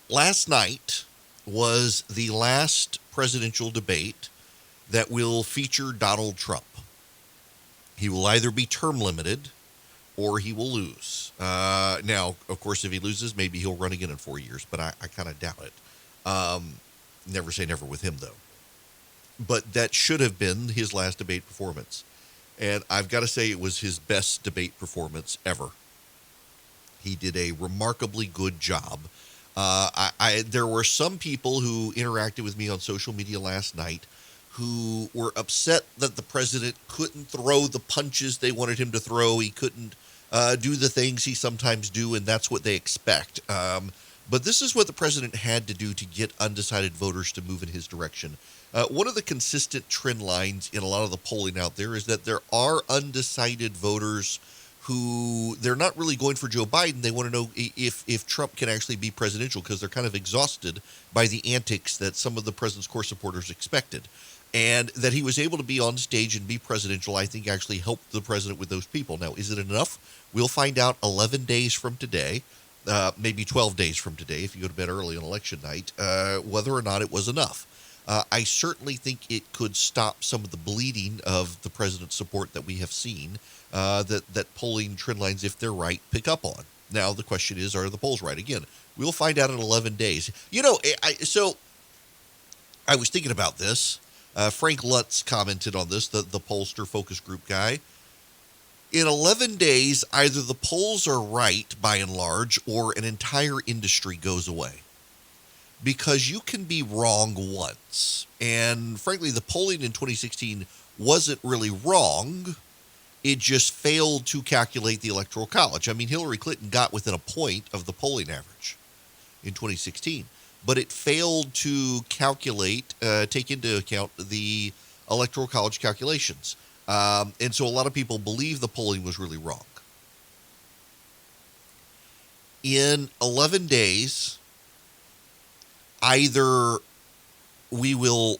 Last night was the last presidential debate that will feature Donald Trump. He will either be term limited or he will lose. Now, of course, if he loses, maybe he'll run again in 4 years, but I kind of doubt it. Never say never with him, though. But that should have been his last debate performance. And I've got to say it was his best debate performance ever. He did a remarkably good job. There were some people who interacted with me on social media last night who were upset that the president couldn't throw the punches they wanted him to throw. He couldn't do the things he sometimes do, and that's what they expect. But this is what the president had to do to get undecided voters to move in his direction. One of the consistent trend lines in a lot of the polling out there is that there are undecided voters who they're not really going for Joe Biden. They want to know if Trump can actually be presidential because they're kind of exhausted by the antics that some of the president's core supporters expected. And that he was able to be on stage and be presidential, I think, actually helped the president with those people. Now, is it enough? We'll find out 11 days from today, maybe 12 days from today, if you go to bed early on election night, whether or not it was enough. I certainly think it could stop some of the bleeding of the president's support that we have seen, that polling trend lines, if they're right, pick up on. Now, the question is, are the polls right? Again, we'll find out in 11 days. So I was thinking about this. Frank Lutz commented on this, the pollster focus group guy. In 11 days, either the polls are right by and large, or an entire industry goes away. Because you can be wrong once. And frankly, the polling in 2016 wasn't really wrong. It just failed to calculate the Electoral College. I mean, Hillary Clinton got within a point of the polling average in 2016. But it failed to take into account the Electoral College calculations. And so a lot of people believe the polling was really wrong. In 11 days, either we will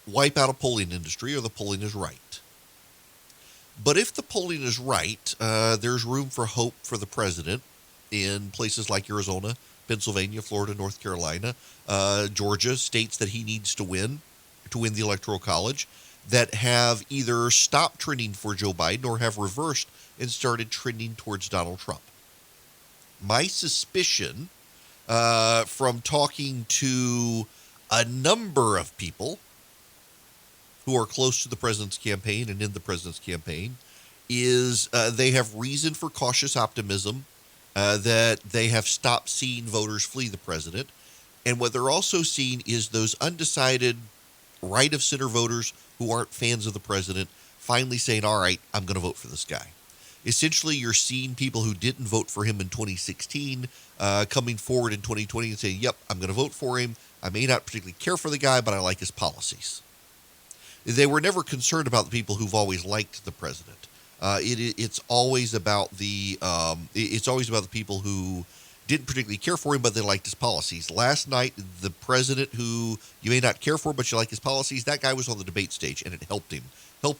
wipe out a polling industry or the polling is right. But if the polling is right, there's room for hope for the president in places like Arizona, Pennsylvania, Florida, North Carolina, Georgia, states that he needs to win the Electoral College, that have either stopped trending for Joe Biden or have reversed and started trending towards Donald Trump. My suspicion, from talking to a number of people who are close to the president's campaign and in the president's campaign, is they have reason for cautious optimism that they have stopped seeing voters flee the president. And what they're also seeing is those undecided right-of-center voters who aren't fans of the president finally saying, all right, I'm going to vote for this guy. Essentially, you're seeing people who didn't vote for him in 2016 coming forward in 2020 and saying, yep, I'm going to vote for him. I may not particularly care for the guy, but I like his policies. They were never concerned about the people who've always liked the president. It's always about the people who didn't particularly care for him, but they liked his policies. Last night, the president who you may not care for, but you like his policies, that guy was on the debate stage, and it helped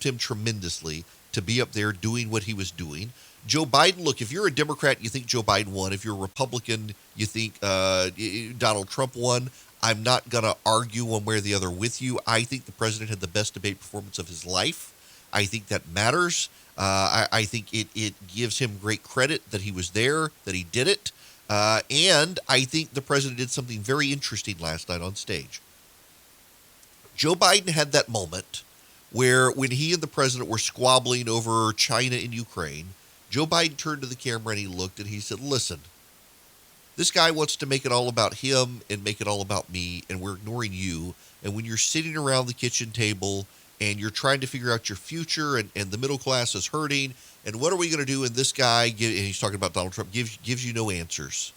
him tremendously to be up there doing what he was doing. Joe Biden, look, if you're a Democrat, you think Joe Biden won. If you're a Republican, you think Donald Trump won. I'm not going to argue one way or the other with you. I think the president had the best debate performance of his life. I think that matters. I think it gives him great credit that he was there, that he did it. And I think the president did something very interesting last night on stage. Joe Biden had that moment where when he and the president were squabbling over China and Ukraine, Joe Biden turned to the camera and he looked and he said, listen, this guy wants to make it all about him and make it all about me, and we're ignoring you. And when you're sitting around the kitchen table and you're trying to figure out your future and the middle class is hurting, and what are we going to do? And this guy, and he's talking about Donald Trump, gives you no answers.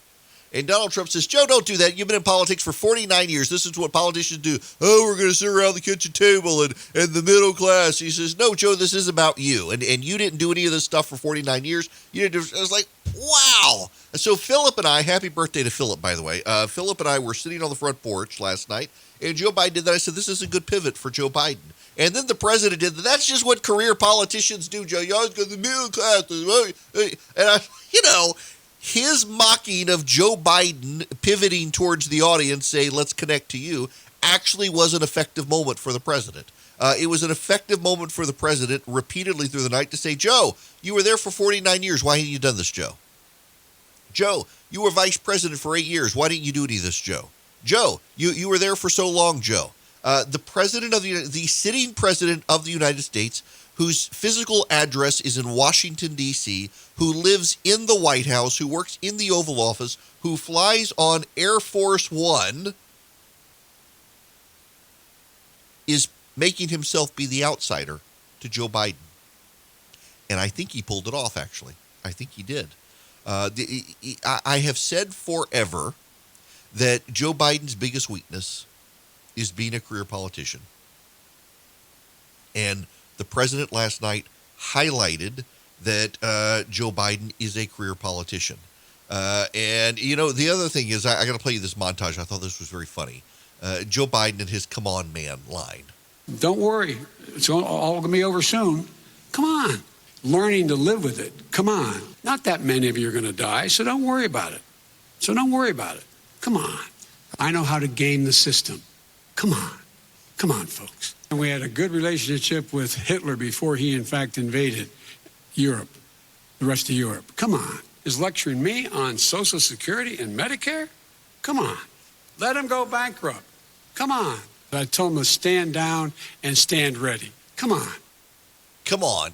And Donald Trump says, Joe, don't do that. You've been in politics for 49 years. This is what politicians do. Oh, we're going to sit around the kitchen table and the middle class. He says, no, Joe, this is about you. And you didn't do any of this stuff for 49 years. You didn't do, I was like, wow. And so Philip and I, happy birthday to Philip, by the way. Philip and I were sitting on the front porch last night, and Joe Biden did that. I said, this is a good pivot for Joe Biden. And then the president did that. That's just what career politicians do, Joe. You always go to the middle class. And I, his mocking of Joe Biden pivoting towards the audience, say, let's connect to you, actually was an effective moment for the president. It was an effective moment for the president repeatedly through the night to say, Joe, you were there for 49 years. Why haven't you done this, Joe? Joe, you were vice president for 8 years. Why didn't you do any of this, Joe? Joe, you were there for so long, Joe. The sitting president of the United States, whose physical address is in Washington, D.C., who lives in the White House, who works in the Oval Office, who flies on Air Force One, is making himself be the outsider to Joe Biden. And I think he pulled it off, actually. I think he did. I have said forever that Joe Biden's biggest weakness is being a career politician. And the president last night highlighted that Joe Biden is a career politician. And, you know, the other thing is, I got to play you this montage. I thought this was very funny. Joe Biden and his "come on, man" line. Don't worry. It's all going to be over soon. Come on. Learning to live with it. Come on. Not that many of you are going to die, so don't worry about it. Come on. I know how to game the system. Come on, folks. And we had a good relationship with Hitler before he, in fact, invaded Europe, the rest of Europe. Come on. Is lecturing me on Social Security and Medicare? Come on. Let him go bankrupt. Come on. I told him to stand down and stand ready. Come on. Come on.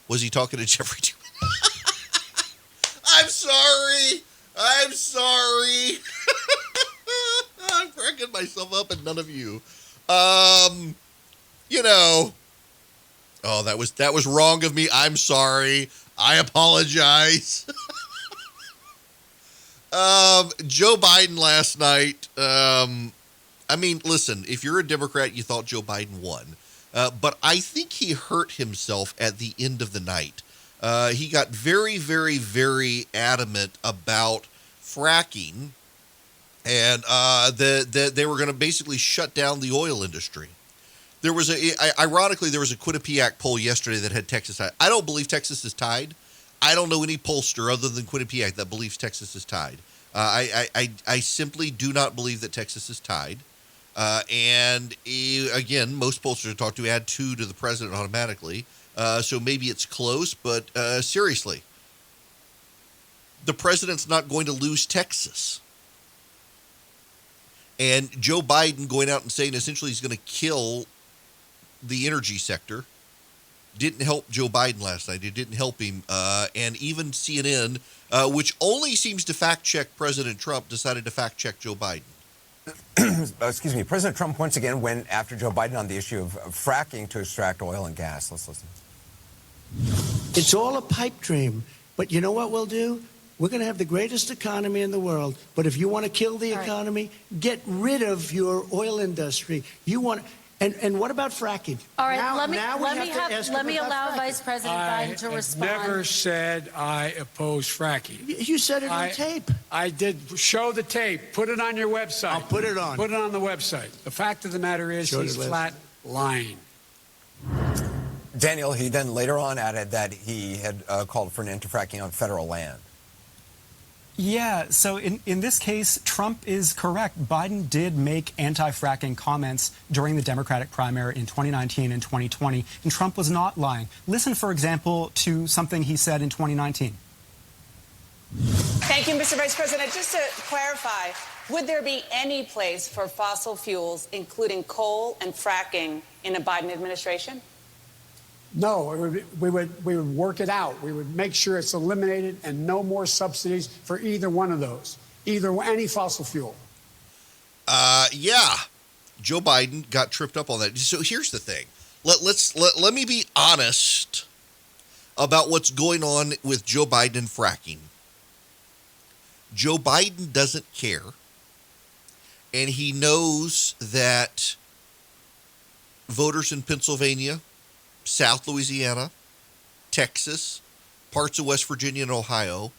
Was he talking to Jeffrey Tubin? I'm sorry. I'm cracking myself up at none of you. You know. Oh, that was wrong of me. I'm sorry. I apologize. Joe Biden last night. I mean, listen, if you're a Democrat, you thought Joe Biden won. But I think he hurt himself at the end of the night. He got very, very, very adamant about fracking and that they were going to basically shut down the oil industry. Ironically, there was a Quinnipiac poll yesterday that had Texas tied. I don't believe Texas is tied. I don't know any pollster other than Quinnipiac that believes Texas is tied. I simply do not believe that Texas is tied. And again, most pollsters I talk to add 2 to the president automatically. So maybe it's close, but seriously, the president's not going to lose Texas. And Joe Biden going out and saying essentially he's going to kill the energy sector didn't help Joe Biden last night. It didn't help him. And even CNN, which only seems to fact-check President Trump, decided to fact-check Joe Biden. Excuse me. President Trump once again went after Joe Biden on the issue of fracking to extract oil and gas. Let's listen. It's all a pipe dream. But you know what we'll do? We're going to have the greatest economy in the world. But if you want to kill the economy, get rid of your oil industry. And what about fracking? All right, let me allow fracking. Vice President Biden to respond. I never said I oppose fracking. You said it on tape. I did. Show the tape. Put it on your website. I'll put it on. Put it on the website. The fact of the matter is he's flat lying. Daniel, he then later on added that he had called for an end to fracking on federal land. Yeah, so in this case, Trump is correct. Biden did make anti-fracking comments during the Democratic primary in 2019 and 2020, and Trump was not lying. Listen, for example, to something he said in 2019. Thank you, Mr. Vice President. Just to clarify, would there be any place for fossil fuels, including coal and fracking, in a Biden administration? No, we would work it out. We would make sure it's eliminated and no more subsidies for either one of those, any fossil fuel. Yeah, Joe Biden got tripped up on that. So here's the thing. Let me be honest about what's going on with Joe Biden and fracking. Joe Biden doesn't care, and he knows that voters in Pennsylvania, South Louisiana, Texas, parts of West Virginia and Ohio,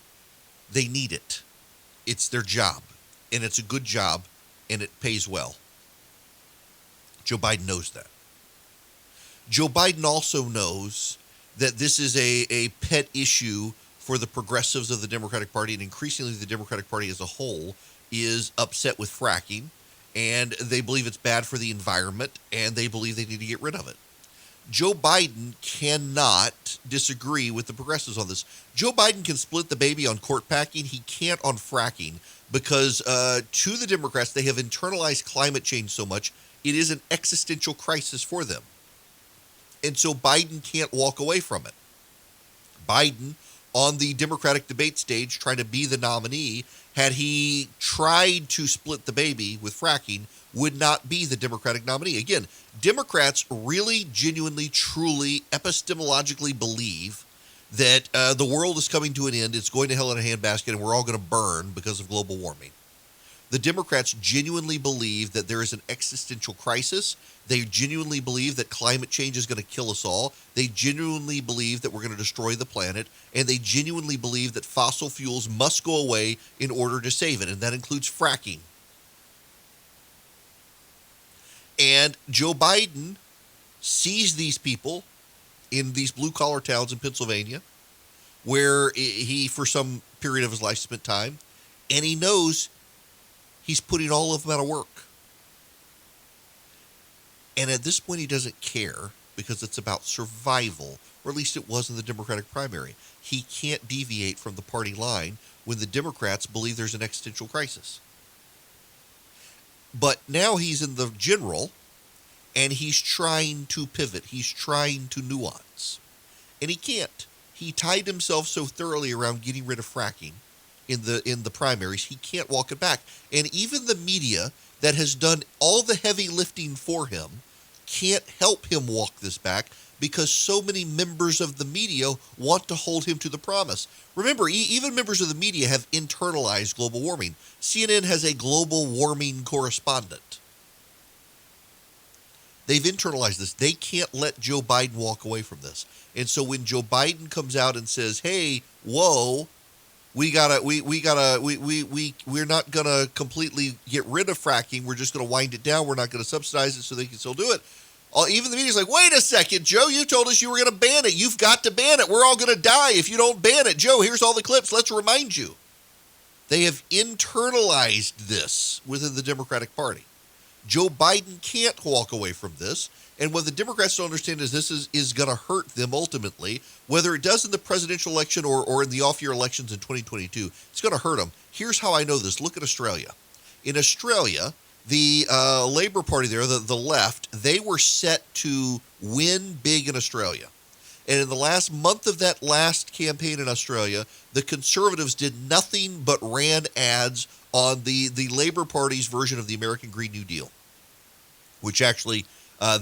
they need it. It's their job, and it's a good job, and it pays well. Joe Biden knows that. Joe Biden also knows that this is a pet issue for the progressives of the Democratic Party, and increasingly the Democratic Party as a whole is upset with fracking, and they believe it's bad for the environment, and they believe they need to get rid of it. Joe Biden cannot disagree with the progressives on this. Joe Biden can split the baby on court packing. He can't on fracking because to the Democrats, they have internalized climate change so much, it is an existential crisis for them. And so Biden can't walk away from it. Biden, on the Democratic debate stage, trying to be the nominee, had he tried to split the baby with fracking, would not be the Democratic nominee. Again, Democrats really, genuinely, truly, epistemologically believe that the world is coming to an end, it's going to hell in a handbasket, and we're all going to burn because of global warming. The Democrats genuinely believe that there is an existential crisis. They genuinely believe that climate change is going to kill us all. They genuinely believe that we're going to destroy the planet. And they genuinely believe that fossil fuels must go away in order to save it. And that includes fracking. And Joe Biden sees these people in these blue-collar towns in Pennsylvania where he, for some period of his life, spent time. And he knows he's putting all of them out of work. And at this point, he doesn't care because it's about survival, or at least it was in the Democratic primary. He can't deviate from the party line when the Democrats believe there's an existential crisis. But now he's in the general, and he's trying to pivot. He's trying to nuance. And he can't. He tied himself so thoroughly around getting rid of fracking in the primaries, he can't walk it back. And even the media that has done all the heavy lifting for him can't help him walk this back because so many members of the media want to hold him to the promise. Remember, even members of the media have internalized global warming. CNN has a global warming correspondent. They've internalized this. They can't let Joe Biden walk away from this. And so when Joe Biden comes out and says, hey, whoa, we're not gonna completely get rid of fracking. We're just gonna wind it down. We're not gonna subsidize it so they can still do it. Even the media's like, wait a second, Joe, you told us you were gonna ban it. You've got to ban it. We're all gonna die if you don't ban it. Joe, here's all the clips. Let's remind you. They have internalized this within the Democratic Party. Joe Biden can't walk away from this. And what the Democrats don't understand is this is going to hurt them ultimately, whether it does in the presidential election or in the off-year elections in 2022. It's going to hurt them. Here's how I know this. Look at Australia. In Australia, the Labour Party there, the left, they were set to win big in Australia. And in the last month of that last campaign in Australia, the Conservatives did nothing but ran ads on the Labour Party's version of the American Green New Deal, which actually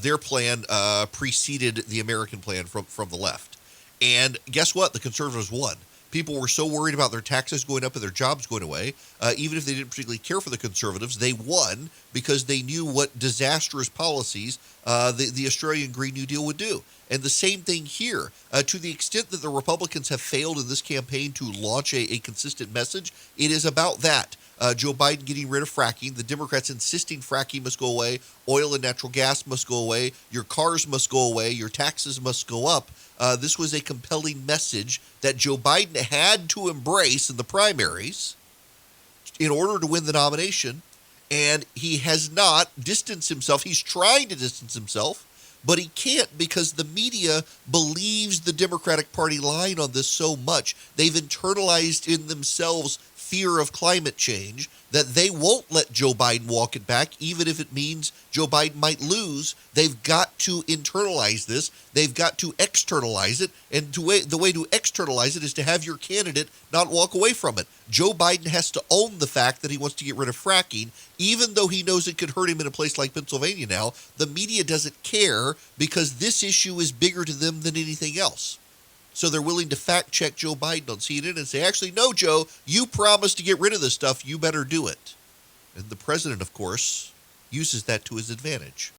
their plan preceded the American plan from the left. And guess what? The Conservatives won. People were so worried about their taxes going up and their jobs going away, even if they didn't particularly care for the Conservatives, they won because they knew what disastrous policies the Australian Green New Deal would do. And the same thing here. To the extent that the Republicans have failed in this campaign to launch a consistent message, it is about that. Joe Biden getting rid of fracking, the Democrats insisting fracking must go away, oil and natural gas must go away, your cars must go away, your taxes must go up. This was a compelling message that Joe Biden had to embrace in the primaries in order to win the nomination, and he has not distanced himself. He's trying to distance himself, but he can't because the media believes the Democratic Party line on this so much. They've internalized in themselves fear of climate change that they won't let Joe Biden walk it back, even if it means Joe Biden might lose. They've got to internalize this. They've got to externalize it. And the way to externalize it is to have your candidate not walk away from it. Joe Biden has to own the fact that he wants to get rid of fracking, even though he knows it could hurt him in a place like Pennsylvania now. The media doesn't care because this issue is bigger to them than anything else. So they're willing to fact-check Joe Biden on CNN and say, actually, no, Joe, you promised to get rid of this stuff. You better do it. And the president, of course, uses that to his advantage.